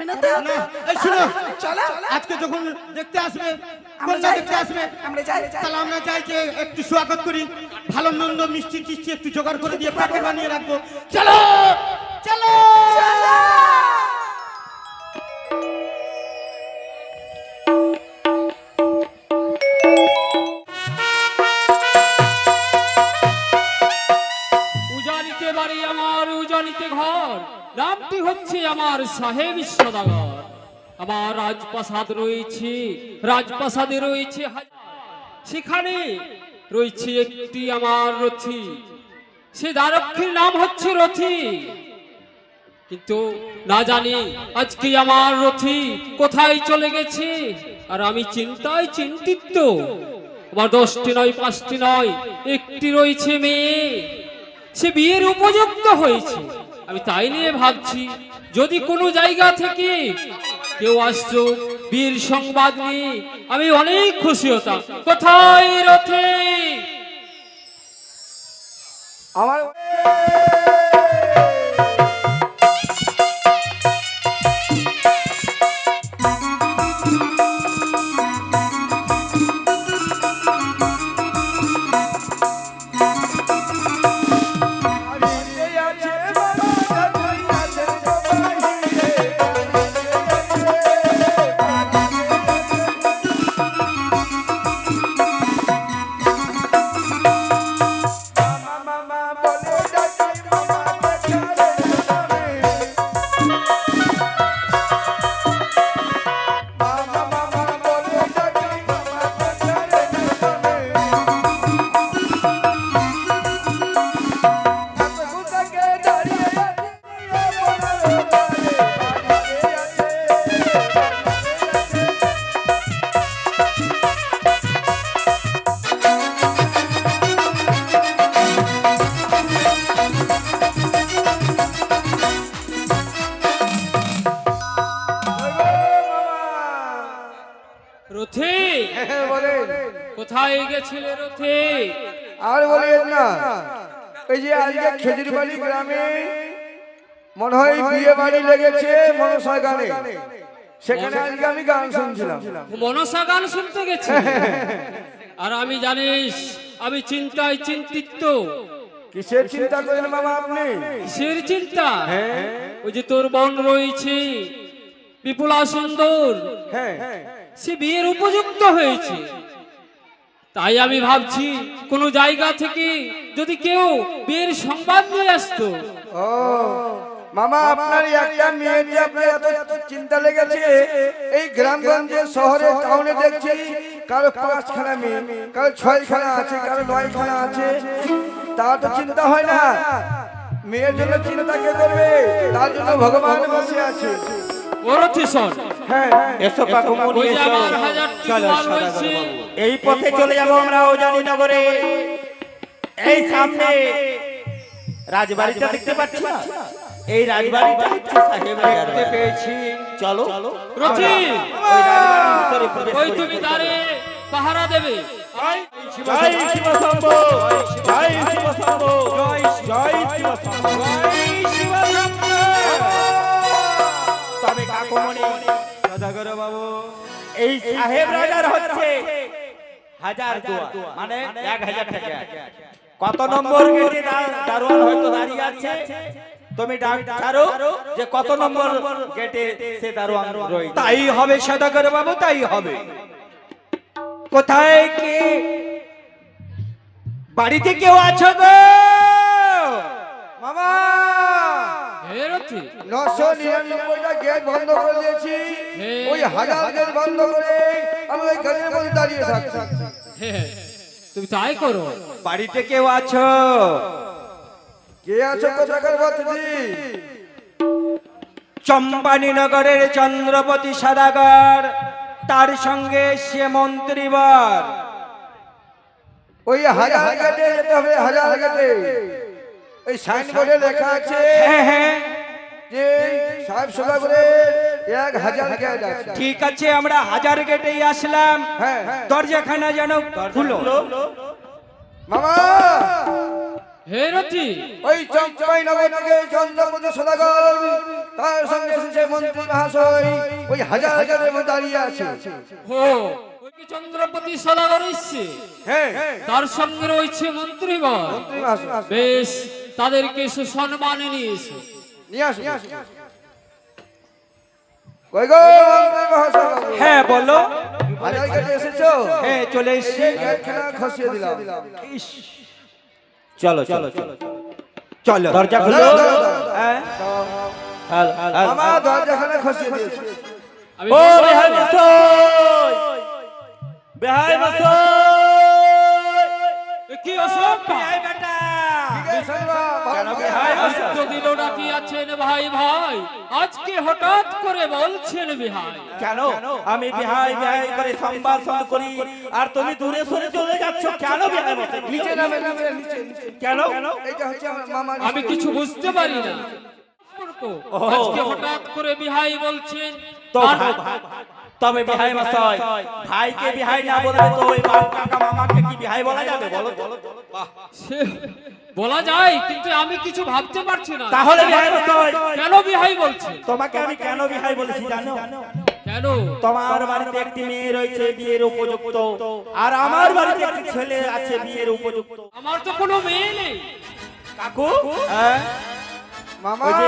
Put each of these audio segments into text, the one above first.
না তো? না, এই শোনো, চলো আজকে যখন দেখতে আসবে, আমরা কন্যা যাই, দেখতে আসবে, আমরা যাই। তাহলে আমরা চাই যে একটু স্বাগত করি, ভালো মন্দ মিষ্টি টিষ্টি একটু জোগাড় করে দিয়ে পাকে বানিয়ে রাখবো। চলো চলো। উজানিতে বাড়ি আমার, উজানিতে ঘর, নামটি হচ্ছে আমার সাহেব সদাগর। আমার রাজপ্রাসাদ রয়েছে, রাজপ্রাসাদে রয়েছে সেখানে রয়েছে একটি আমার রথী, সে দ্বারক্ষীর নাম হচ্ছে রথী। কিন্তু না জানি আজকে আমার রথী কোথায় চলে গেছে, আর আমি চিন্তায় চিন্তিত। আমার 10টি নয় 5টি নয়, একটি রয়েছে মেয়ে, সে বিয়ের উপযুক্ত হয়েছে। আমি তাই নিয়ে ভাবছি, যদি কোনো জায়গা থেকে কেউ আসতো বীর সংবাদ নিয়ে, আমি অনেক খুশি হতাম। কোথায় রথী? আমার রথী, কোথায় গেছিলে রথী? আর বলিয়েন না, এই যে আজকে খেজুরবাড়ি গ্রামে মনে হয় বিয়ে বাড়ি লেগেছে মনসা গানে, সেখানে আজকে আমি গান শুনছিলাম। মনসা গান শুনতে গেছি। আর আমি জানিস, আমি চিন্তায় চিন্তিত। কিসের চিন্তা করেন মামা আপনি? কিসের চিন্তা? ওই যে তোর বোন রয়েছে বিপুলা সুন্দর, হ্যাঁ, সে বিয়ের উপযুক্ত হয়েছে। তাই আমি ভাবছি কোন জায়গা থেকে যদি কেউ বিয়ের সংবাদ নিয়ে আসতো। ও মামা, আপনার একটা মেয়ে যে আপনার এত চিন্তা লেগেছে, এই গ্রামগঞ্জে শহরে টাউনে দেখছি কারো 5খানা মেয়ে, কারো 6খানা আছে, কারো 9খানা আছে, তার তো চিন্তা হয় না। মেয়ের জন্য চিন্তা কে করবে? তার জন্য ভগবান বসে আছে। ওরথি শোন, হ্যাঁ, এসো কাকুমনি, ওই যে এসো। আমার হাজারটি চলো, দুয়ার সদাগর রয়েছে। বাবু। এই পথে চলে যাবো আমরা ওজানি নগরে। এই সামনে রাজবাড়িটা দেখতে পাচ্ছি না, এই রাজবাড়িটা হচ্ছে সাহেব দেখতে পেয়েছি। চলো রথি, ওই রাজবাড়ির ভিতরে প্রবেশ ওই করি। তুমি দাঁড়ে পাহারা দেবে। জয় শিব শম্ভু, জয় শিব শম্ভু, জয় শিব শম্ভু, জয় শিব শম্ভু। তবে কাকুমনি, সদাগর বাবু, এই সাহেব রাজার হচ্ছে 1000 দুয়ার, মানে 1000 টাকা। কত নম্বর গেটে দারোয়ান হয়তো দাঁড়িয়ে আছে, তুমি ডাক ছাড়ো যে কত নম্বর গেটে সে দারোয়ান রয়েছে। তাই হবে সদাগর বাবু, তাই হবে। কোথায় কি বাড়িতে কেউ আছো গো মামা, হে রথি, 999টা গেট বন্ধ করে দিয়েছি, ওই 1000 গেট বন্ধ করে আমি ওই গেটের মধ্যে দাঁড়িয়ে থাকছি। হে, তুমি তাই করো। বাড়িতে কেউ আছো? কে আছো কোথাকার বাতজি? চম্পানি নগরের চন্দ্রপতি সদাগর, তার সঙ্গে সে মন্ত্রীবর। ওই 1000 গেটে যেতে হবে, 1000 গেটে। ওই সাইনবোর্ডে লেখা আছে হ্যাঁ হ্যাঁ, যে সাহেব সদাগরে 1000 গেট আছে। ঠিক আছে, আমরা 1000 গেটেই আসলাম। হ্যাঁ, দরজাখানা যেন খুলো। মামা, হে রথি, ওই চম্পাই নগর থেকে চন্দ্রপতি সদাগর তার সঙ্গে এসেছে মন্ত্রী মহাশয়, ওই হাজার হাজারের মধ্যে দাঁড়িয়ে আছে। হো ওই কি চন্দ্রপতি সদাগর এসছে? হ্যাঁ তার সঙ্গে রয়েছে মন্ত্রীগণ। মন্ত্রী মহাশয় বেশ, তাদেরকে সুসম্মানে নিয়ে এসো। নিয়ে আসুন। কই গো মন্ত্রী মহাশয়? হ্যাঁ বলো। হাজার কেটে এসেছো? হ্যাঁ চলে এসছি। গেটখানা খসিয়ে দিলাম। ইস, চলো চলো চলো চলো দরজা খুলো। দাঁড়াও, দাঁড়াও, দাঁড়াও। হ্যাঁ, আমার দরজাখানা খসিয়ে দিয়েছে। আমি ও বলবো- বেহাই মশাই, বেহাই মশাই, এ কি অসভ্য! এই বেটা ঠিক আছে, শোনবা, ভালো করে। বেহাই মশাই? এতদিন ডাকিয়াছেন ভাই ভাই, আজকে হঠাৎ করে বলছেন বিহাই। কেন আমি বিহাই বিহাই করে সম্ভাষণ করি আর তুমি দূরে সরে চলে যাচ্ছ কেন বেহাই মশাই? নিচে নামে, নামে, নিচে, নিচে। কেন এইটা হচ্ছে আমার মামার আমি স্ত্রী। কিছু বুঝতে পারি না। আজকে হঠাৎ করে বিহাই বলছেন। তো আর- তবে বিহাই মশাই, ভাইকে বিহাই না বলবে তো ওই বাপ কাকা মামাকে কি বিহাই বলা যাবে বলো? সে বলা যায়, কিন্তু আমি কিছু ভাবতে পারছি না। তাহলে বিহাই মশাই, কেন বিহাই বলছে? তোমাকে আমি কেন বিহাই বলেছি জানো? কেন? তোমার বাড়িতে একটি মেয়ে রয়েছে বিয়ের উপযুক্ত, আর আমার বাড়িতে একটি ছেলে আছে বিয়ের উপযুক্ত। আমার তো কোনো মেয়ে নেই। কাকু হ্যাঁ, মামা ওই যে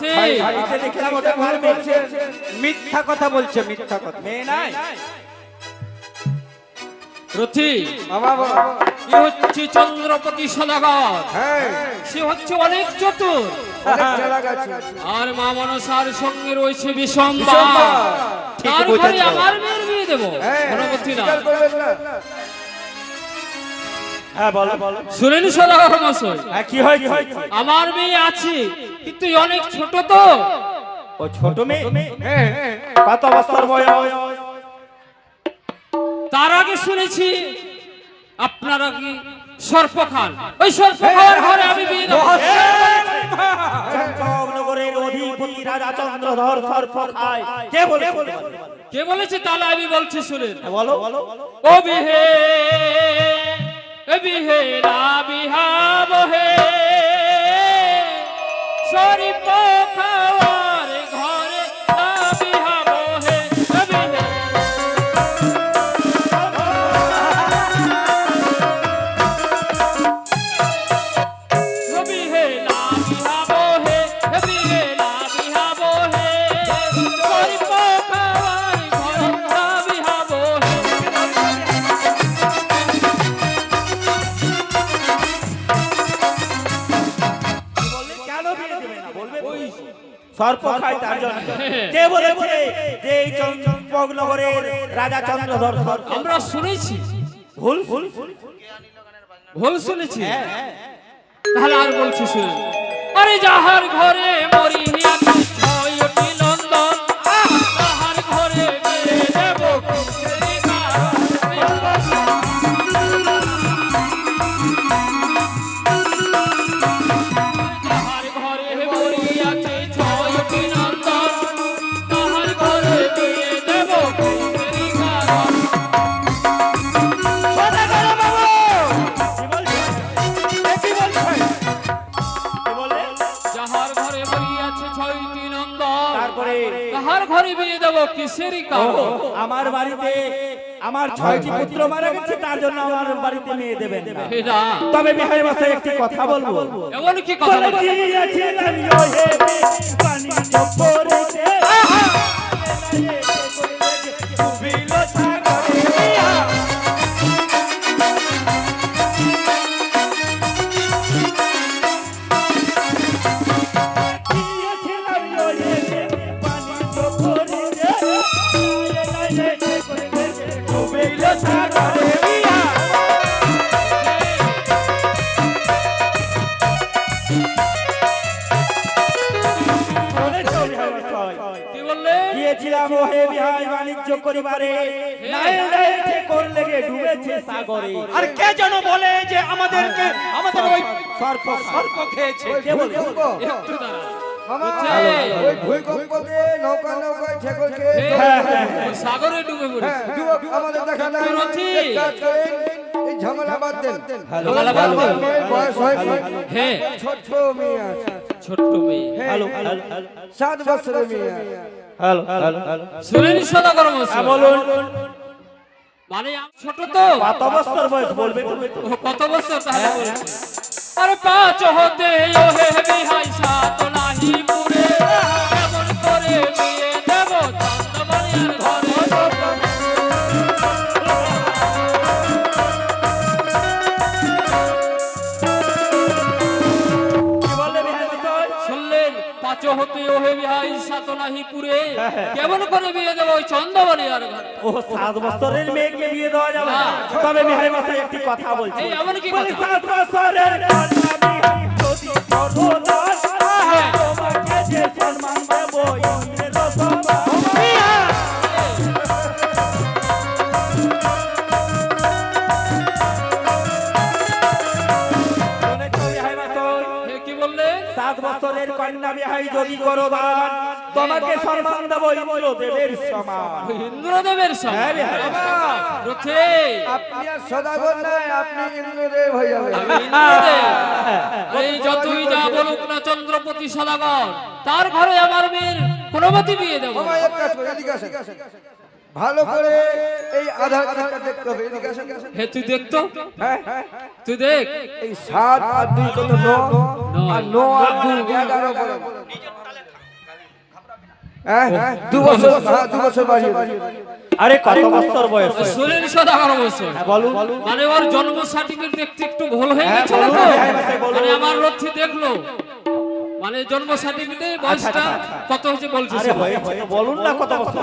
ছে, বাড়িতে দেখলাম ওটা ঘর বলছে মিথ্যা কথা বলছে, মিথ্যা কথা। মেয়ে নাই। রথি, মামা বাবা। এ হচ্ছে চন্দ্রপতি সদাগর। হ্যাঁ সে হচ্ছে অনেক চতুর। অনেক চালাক আছে। আর মা মনসার সঙ্গে রয়েছে বিষম্বা। বিষম্বা। ঠিক তার বুঝেছ। ঘরে আমার মেয়ের বিয়ে দেবো। হ্যাঁ গণপতি না। স্বীকার করবেন না? হ্যাঁ বলো বলো। শুনেন সদাগর মশাই, হ্যাঁ কি হয়েছে? আমার মেয়ে আছে, কিন্তু অনেক ছোট তো। ও ছোট মেয়ে? হ্যাঁ হ্যাঁ। কত বছর বয়স? তার আগে শুনেছি আপনারা কি সর্প খান। ওই সর্প খাওয়ার ঘরে আমি বিয়ে দেবো। চম্পকনগরের অধিপতি রাজা চন্দ্রধর সর্প খায়। কে বলে? কে বলেছে? তাহলে আমি বলছি, শুনেন। বলো বলো। ও বিহে, এ বিহে না বিহাব হে, সর্প খাওয়ার ঘরে না বিহাব হে। এ বিহে, ও বিহে না বিহাব হে, এ বিহে না বিহাব হে, সর্প খাওয়ার ঘরে না বিহাব হে। কেন বিয়ে দেবে না বলবে? সর্প খায় তার জন্য। কে বলেছে যে এই চম্পকনগরের রাজা চন্দ্রধর সর্প? আমরা শুনেছি। ভুল ভুল ভুল। ভুল শুনেছি। তাহলে আর বলছি, শুনুন। আরে যাহার ঘরে মরি হিয়াছে ছয়টি নন্দন, তাহার ঘরে বিয়ে দেব কুঞ্জরি যাহার ঘরে মরি আছে ছয়টি নন্দন, তাহার ঘরে বিয়ে দেব কুঞ্জরি কারণ। সদাগর বাবু! কি বলছে? কি বললে? যাহার ঘরে মরি আছে ছয়টি নন্দন, তারপরে তাহার ঘরে বিয়ে দেব কিসেরই কারণ। আমার বাড়িতে আমার 6টি পুত্র মারা গেছে, তার জন্য আমার বাড়িতে মেয়ে দেবেন না। এটা তবে বিহাই মশাই একটি কথা বলবো। এমন কি কথা বলে বলে? দিয়েছিলাম ওহে পানি জপরেতে, ডুবিল সাগরে। দিয়েছিলাম ওহে পানি জপরেতে, ডুবিল সাগরে। কি বললে? গিয়েছিলাম ওহে বিহাই বাণিজ্য করিবারে, নাই নাই ঠেকর লেগে ডুবেছে সাগরে। আর কে যেন বলে যে আমাদেরকে আমাদের ওই সর্প সর্প খেয়েছে। ওই কে বলে? ভূমিকম্প। একটু দাঁড়া। মামা, হচ্ছে। ওই ভূমিকম্পতে নৌকা নৌকায় ঠেকর খেয়ে এই, হ্যাঁ, হ্যাঁ, ওই সাগরে ডুবে পড়েছে। হ্যাঁ, আমাদের দেখা নাই। রথি। এক কাজ করেন, এই ঝামেলা বাদ দেন। ঝামেলা বাদ দেন। আমার মেয়ের বয়স হয়নি, হ্যাঁ ছোট্ট মেয়ে আছে। ছোট্ট মেয়ে হ্যাঁ, 7 বছরের মেয়ে আছে। হ্যালো হ্যালো হ্যালো শুনেন সদাগর মশাই বলুন মানে আমি ছোট তো কত বছর বয়স বলবে তুমি তো ও কত বছর তাহলে বলছে আরে 5 হতে ওহে বিহাই 7 নাহি পুরে কেমন করে বিয়ে দেব চন্দ্রমণির ঘরে কি বললে বিহাই মশাই শুনলেন 5 হতে ওহে বিহাই 7 নাহি পুরে কেমন করে বিয়ে দেব ওই চন্দ্রমণির ঘরে ও 7 বছরের মেয়েকে বিয়ে দেওয়া যাবে না তবে বিহাই মশাই একটি কথা বলছি এই এমন কি বলি কথা 7 বছরের কন্যা বিহাই যদি সর্বদাস তোমাকে যে সম্মান দেব ইন্দ্রের সমান শুনেছো বিহাই মশাই এ কি বললেন 7 বছরের কন্যা বিহাই যদি করো দান তোমাকে সম্মান দেব ইন্দ্রদেবের সমান ইন্দ্রদেবের হ্যাঁ সঙ্গে বিহাই রথে আপনি আর সদাগর নাই, আপনি ইন্দ্রদেব হয়ে যাবেন। আমি ইন্দ্রদেব এই যতই যা বলুক না চন্দ্রপতি সদাগর তার ঘরে আমার মেয়ের কোনমতি বিয়ে দেব মামা এক কাজ করুন, এদিকে আসেন। ভালো করে এই আধার কার্ডটা দেখতে হবে, এদিকে আসেন। হে তুই দেখতো হ্যাঁ, তুই দেখ এই 7 আর 2 কত 9 আর 9 আর 2 11 বলো। হ্যাঁ 2 বছর, হ্যাঁ 2 বছর বাড়িয়ে দিন। আরে কত বছর বয়স শুনেন সদাগর বলছে বলুন মানে ওর জন্ম সার্টিফিকেট দেখতে একটু ভুল হয়ে হ্যাঁ, গেছিল বলুন, তো হ্যাঁ, হ্যাঁ, বলুন। মানে আমার রথি দেখলো মানে জন্ম সার্টিফিকেটে বয়সটা কত হয়েছে বলছে আরে সে। হয়ে বলুন না কত বছর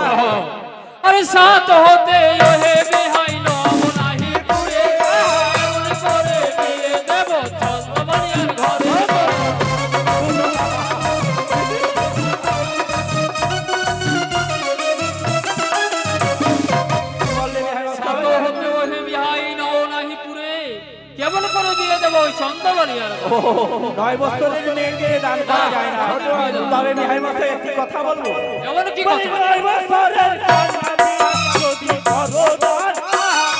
আরে 7 হতে ওহে বিহাই 9 নাহি পুরে কেমন করে বিয়ে দেব চন্দ্রমণির ঘরে সাত হতে ওহে বিহাই 9 নাহি পুরে কেমন করে বিয়ে দেব ওই চন্দ্রমণির ঘরে 9 বছরের মেয়েকে দান করা যায় না তবে বিহাই মশাই একটি কথা বলবো এমন কি বলি কথা 9 বছরের কন্যা বিহাই যদি করো দান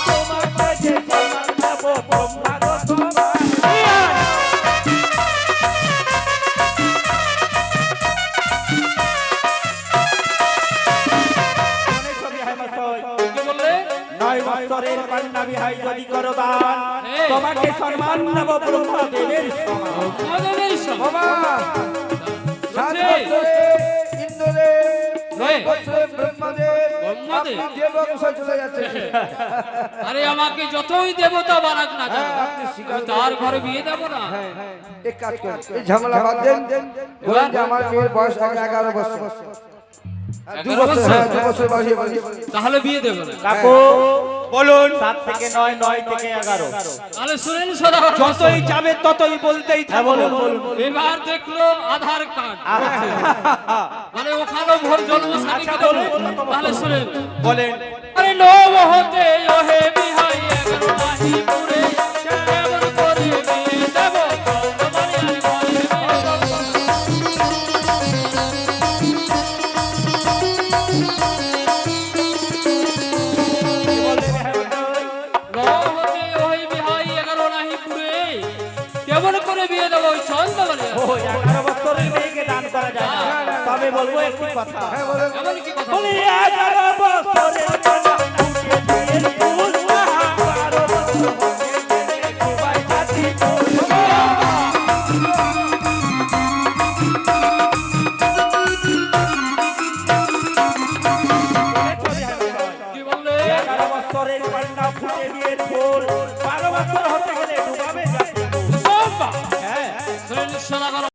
তোমাকে যে সম্মান দেব তোমার সমান শুনেছো বিহাই মশাই কি বললে 9 বছরের কন্যা বিহাই যদি করো দান তোমাকে সম্মান দেব ব্রহ্মদেবের সমান আমাদের সব মামা 7 বছরে ইন্দ্রদেব, 9 বছরে ব্রহ্মদেব, ব্রহ্মদেব। আপনি যে বংশে চলে যাচ্ছেন। আরে আমাকে যতই দেবতা বানাক না কেন আপনি স্বীকার আমি তার ঘরে বিয়ে দেব না এক কাজ করুন, এই ঝামেলা বাদ দেন। বলেন যে আমার মেয়ের বয়স 11 বছর। 2 বছর, হ্যাঁ 2 বছর বাড়িয়ে দিন। তাহলে বিয়ে দেব না কাকু বলুন 7 থেকে 9 9 থেকে 11 তাহলে শুনেন সদা যতই যাবে ততই বলতেই হ্যাঁ থাকো বলুন বলুন এবার দেখলো আধার কার্ড আচ্ছা মানে ওখানে ভোর জন্ম সার্টিফিকেট বলুন, তাহলে শুনেন বলেন আরে 9 হতে ওহে বিহাই 11 নাহি পুরে কেমন করে বিয়ে দেব চন্দ্রমণির ঘরে নহতে ওই বিহাই 11 নাহি পুরে কেমন করে বিয়ে দেব ওই চন্দ্রমণির ও 11 বছরের মেয়েকে দান করা যায় না তবে বলবো একটি কথা হ্যাঁ বলেন। এমন কি কথা বলি 11 বছরের